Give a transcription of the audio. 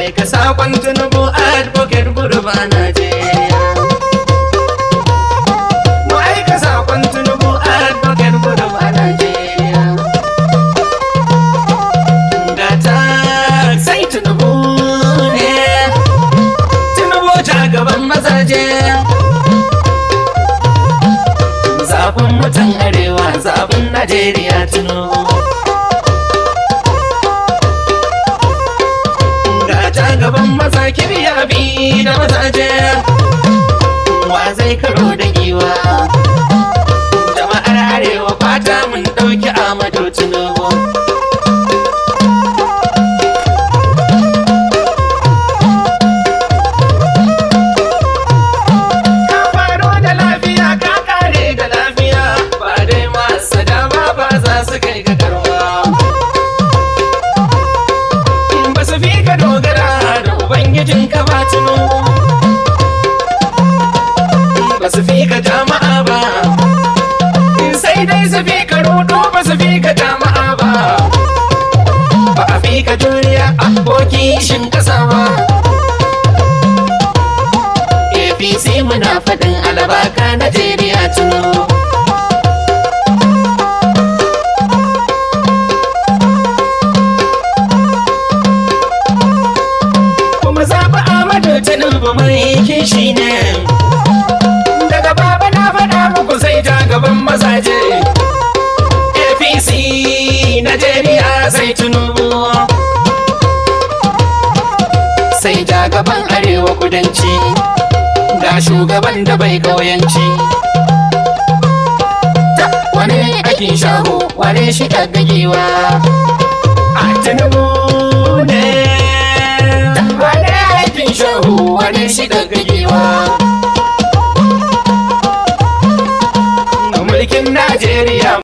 aika sakon Tinubu advocate gurba Najeriya. Mu aika sakon Tinubu advocate gurba Najeriya. Gata sai Tinubu ne, Tinubu ja gaban mazaje. Zaɓin mutan arewa, zaɓin Najeriya Tinubu. Gaban maza kibiya bi da mazaje, wa zai karo da giwa. Jama'ar arewa fata mun ɗauki Ahmadu Tinubu. Ka faro da lafiya ka kare da lafiya, ba dai masu dama ba za su kai ga karwa. Ba su fi ka dogara Ubangijin ka ba Tinubu, ba su fi ka jama'a ba, sai dai su fi ka rudu, ba su fi ka jama'a ba. Ba a fi ka juriya aboki shin kasa ba. APC muna faɗin alabaka Najeriya Tinubu. Tinubu mai kishi ne, daga baba na faɗa muku sai ja gaban mazaje. APC Najeriya sai Tinubu, sai ja gaban arewa kudanci, ga shugaban da bai ƙauyanci. Wane akin shaho, wane shi gaggagewa a Tinubu ne. Shahu wane shi gaggagewa, mulkin Najeriya.